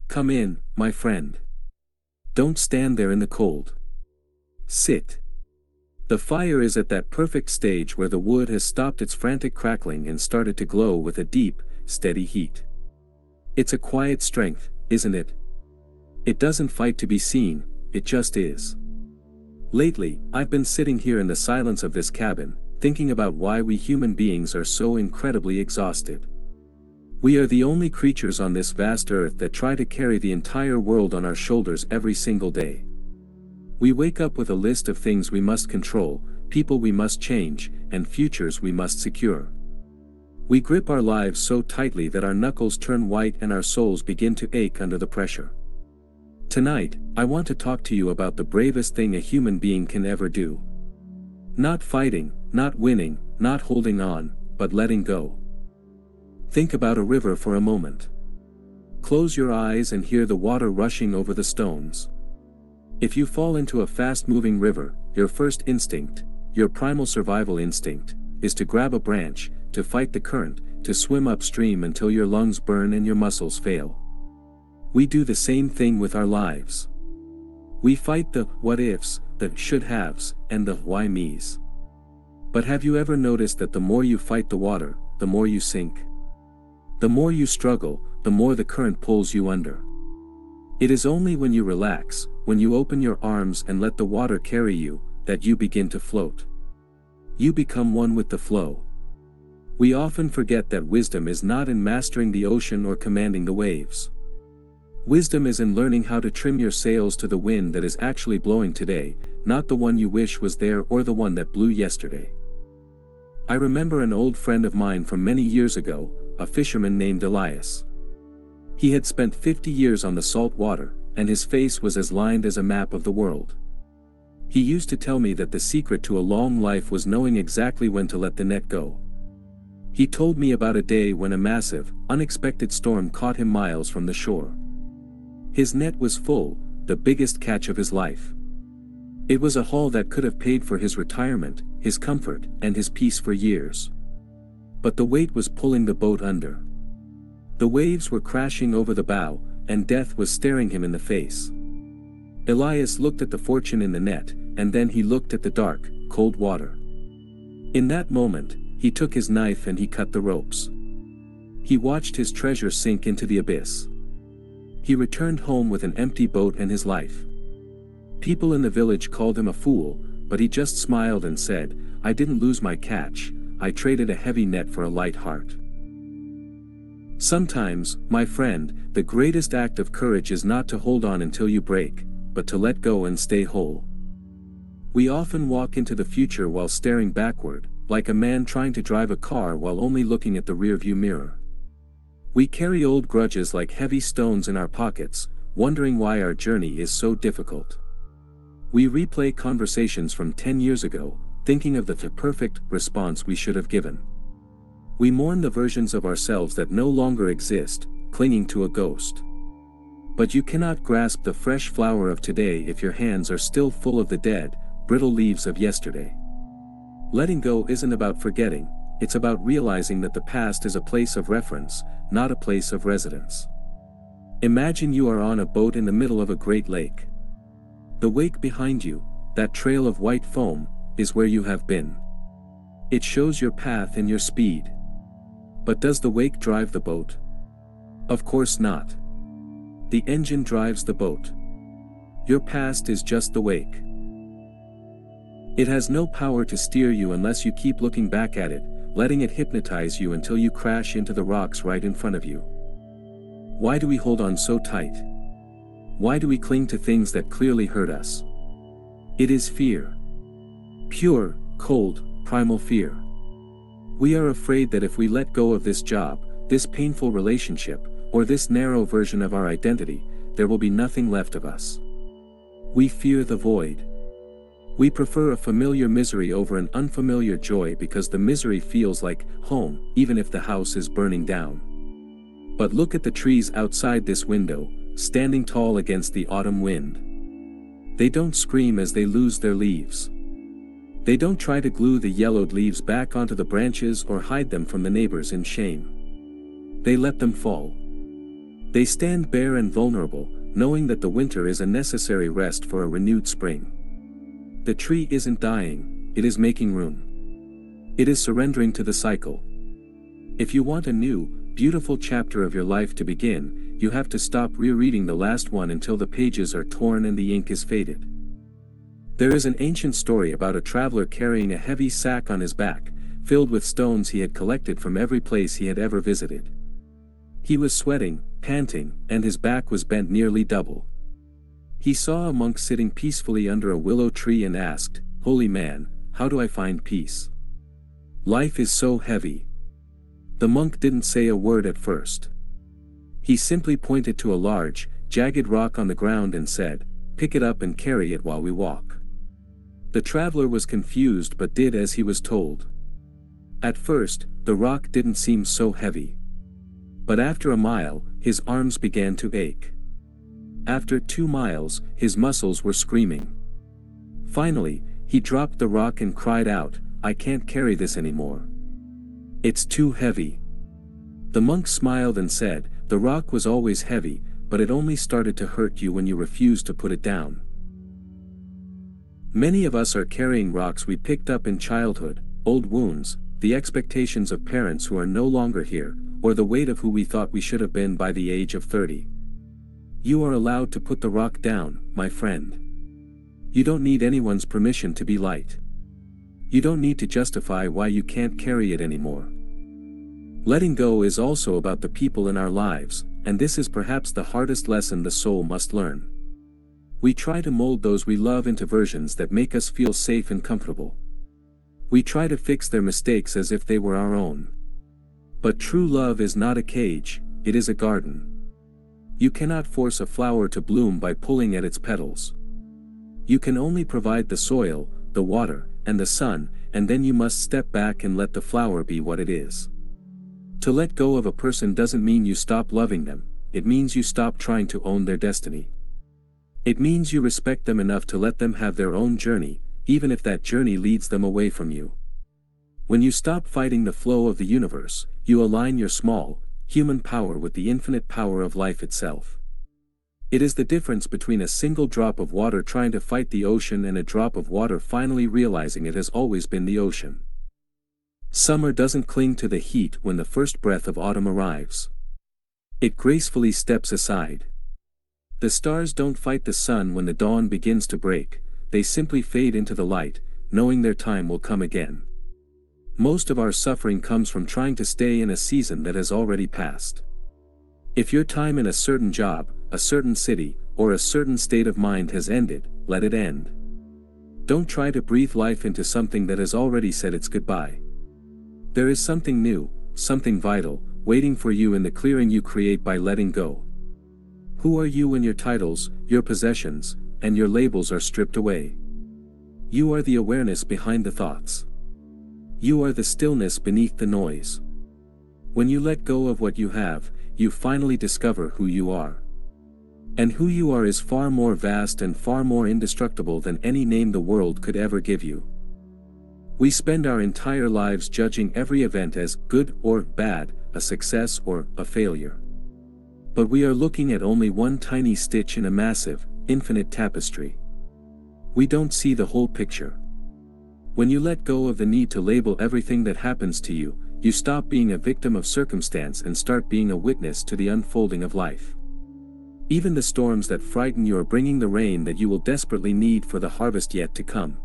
Come in, my friend. Don't stand there in the cold. Sit. The fire is at that perfect stage where the wood has stopped its frantic crackling and started to glow with a deep, steady heat. It's a quiet strength, isn't it? It doesn't fight to be seen, it just is. Lately, I've been sitting here in the silence of this cabin, thinking about why we human beings are so incredibly exhausted. We are the only creatures on this vast earth that try to carry the entire world on our shoulders every single day. We wake up with a list of things we must control, people we must change, and futures we must secure. We grip our lives so tightly that our knuckles turn white and our souls begin to ache under the pressure. Tonight, I want to talk to you about the bravest thing a human being can ever do. Not fighting, not winning, not holding on, but letting go. Think about a river for a moment. Close your eyes and hear the water rushing over the stones. If you fall into a fast-moving river, your first instinct, your primal survival instinct, is to grab a branch, to fight the current, to swim upstream until your lungs burn and your muscles fail. We do the same thing with our lives. We fight the what-ifs, the should-haves, and the why-me's. But have you ever noticed that the more you fight the water, the more you sink? The more you struggle, the more the current pulls you under. It is only when you relax, when you open your arms and let the water carry you, that you begin to float. You become one with the flow. We often forget that wisdom is not in mastering the ocean or commanding the waves. Wisdom is in learning how to trim your sails to the wind that is actually blowing today, not the one you wish was there or the one that blew yesterday. I remember an old friend of mine from many years ago, a fisherman named Elias. He had spent 50 years on the salt water, and his face was as lined as a map of the world. He used to tell me that the secret to a long life was knowing exactly when to let the net go. He told me about a day when a massive, unexpected storm caught him miles from the shore. His net was full, the biggest catch of his life. It was a haul that could have paid for his retirement, his comfort, and his peace for years. But the weight was pulling the boat under. The waves were crashing over the bow, and death was staring him in the face. Elias looked at the fortune in the net, and then he looked at the dark, cold water. In that moment, he took his knife and he cut the ropes. He watched his treasure sink into the abyss. He returned home with an empty boat and his life. People in the village called him a fool, but he just smiled and said, "I didn't lose my catch, I traded a heavy net for a light heart." Sometimes, my friend, the greatest act of courage is not to hold on until you break, but to let go and stay whole. We often walk into the future while staring backward, like a man trying to drive a car while only looking at the rearview mirror. We carry old grudges like heavy stones in our pockets, wondering why our journey is so difficult. We replay conversations from 10 years ago, thinking of the perfect response we should have given. We mourn the versions of ourselves that no longer exist, clinging to a ghost. But you cannot grasp the fresh flower of today if your hands are still full of the dead, brittle leaves of yesterday. Letting go isn't about forgetting, it's about realizing that the past is a place of reference, not a place of residence. Imagine you are on a boat in the middle of a great lake. The wake behind you, that trail of white foam, is where you have been. It shows your path and your speed. But does the wake drive the boat? Of course not. The engine drives the boat. Your past is just the wake. It has no power to steer you unless you keep looking back at it, letting it hypnotize you until you crash into the rocks right in front of you. Why do we hold on so tight? Why do we cling to things that clearly hurt us? It is fear. Pure, cold, primal fear. We are afraid that if we let go of this job, this painful relationship, or this narrow version of our identity, there will be nothing left of us. We fear the void. We prefer a familiar misery over an unfamiliar joy because the misery feels like home, even if the house is burning down. But look at the trees outside this window, standing tall against the autumn wind. They don't scream as they lose their leaves. They don't try to glue the yellowed leaves back onto the branches or hide them from the neighbors in shame. They let them fall. They stand bare and vulnerable, knowing that the winter is a necessary rest for a renewed spring. The tree isn't dying, it is making room. It is surrendering to the cycle. If you want a new, beautiful chapter of your life to begin, you have to stop rereading the last one until the pages are torn and the ink is faded. There is an ancient story about a traveler carrying a heavy sack on his back, filled with stones he had collected from every place he had ever visited. He was sweating, panting, and his back was bent nearly double. He saw a monk sitting peacefully under a willow tree and asked, "Holy man, how do I find peace? Life is so heavy." The monk didn't say a word at first. He simply pointed to a large, jagged rock on the ground and said, "Pick it up and carry it while we walk." The traveler was confused but did as he was told. At first, the rock didn't seem so heavy. But after a mile, his arms began to ache. After 2 miles, his muscles were screaming. Finally, he dropped the rock and cried out, "I can't carry this anymore. It's too heavy." The monk smiled and said, "The rock was always heavy, but it only started to hurt you when you refused to put it down." Many of us are carrying rocks we picked up in childhood, old wounds, the expectations of parents who are no longer here, or the weight of who we thought we should have been by the age of 30. You are allowed to put the rock down, my friend. You don't need anyone's permission to be light. You don't need to justify why you can't carry it anymore. Letting go is also about the people in our lives, and this is perhaps the hardest lesson the soul must learn. We try to mold those we love into versions that make us feel safe and comfortable. We try to fix their mistakes as if they were our own. But true love is not a cage, it is a garden. You cannot force a flower to bloom by pulling at its petals. You can only provide the soil, the water, and the sun, and then you must step back and let the flower be what it is. To let go of a person doesn't mean you stop loving them, it means you stop trying to own their destiny. It means you respect them enough to let them have their own journey, even if that journey leads them away from you. When you stop fighting the flow of the universe, you align your small, human power with the infinite power of life itself. It is the difference between a single drop of water trying to fight the ocean and a drop of water finally realizing it has always been the ocean. Summer doesn't cling to the heat when the first breath of autumn arrives. It gracefully steps aside. The stars don't fight the sun when the dawn begins to break, they simply fade into the light, knowing their time will come again. Most of our suffering comes from trying to stay in a season that has already passed. If your time in a certain job, a certain city, or a certain state of mind has ended, let it end. Don't try to breathe life into something that has already said its goodbye. There is something new, something vital, waiting for you in the clearing you create by letting go. Who are you when your titles, your possessions, and your labels are stripped away? You are the awareness behind the thoughts. You are the stillness beneath the noise. When you let go of what you have, you finally discover who you are. And who you are is far more vast and far more indestructible than any name the world could ever give you. We spend our entire lives judging every event as good or bad, a success or a failure. But we are looking at only one tiny stitch in a massive, infinite tapestry. We don't see the whole picture. When you let go of the need to label everything that happens to you, you stop being a victim of circumstance and start being a witness to the unfolding of life. Even the storms that frighten you are bringing the rain that you will desperately need for the harvest yet to come.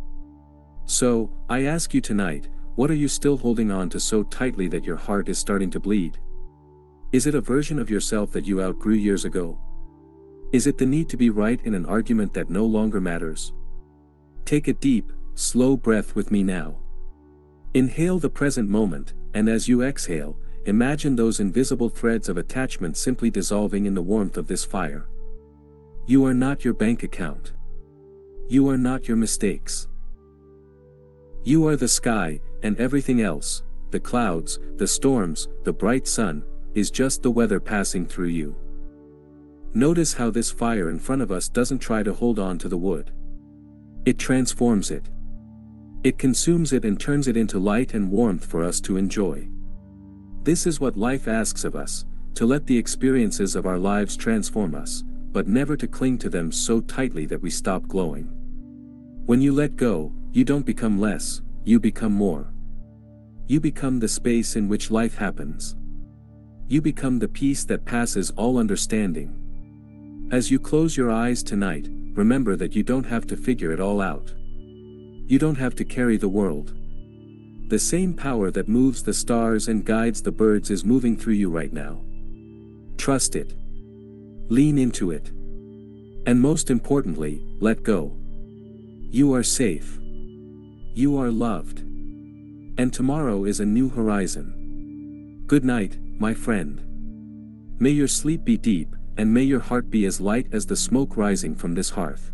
So, I ask you tonight, what are you still holding on to so tightly that your heart is starting to bleed? Is it a version of yourself that you outgrew years ago? Is it the need to be right in an argument that no longer matters? Take a deep, slow breath with me now. Inhale the present moment, and as you exhale, imagine those invisible threads of attachment simply dissolving in the warmth of this fire. You are not your bank account. You are not your mistakes. You are the sky, and everything else, the clouds, the storms, the bright sun, is just the weather passing through you. Notice how this fire in front of us doesn't try to hold on to the wood. It transforms it. It consumes it and turns it into light and warmth for us to enjoy. This is what life asks of us, to let the experiences of our lives transform us, but never to cling to them so tightly that we stop glowing. When you let go, you don't become less, you become more. You become the space in which life happens. You become the peace that passes all understanding. As you close your eyes tonight, remember that you don't have to figure it all out. You don't have to carry the world. The same power that moves the stars and guides the birds is moving through you right now. Trust it. Lean into it. And most importantly, let go. You are safe. You are loved. And tomorrow is a new horizon. Good night, my friend. May your sleep be deep, and may your heart be as light as the smoke rising from this hearth.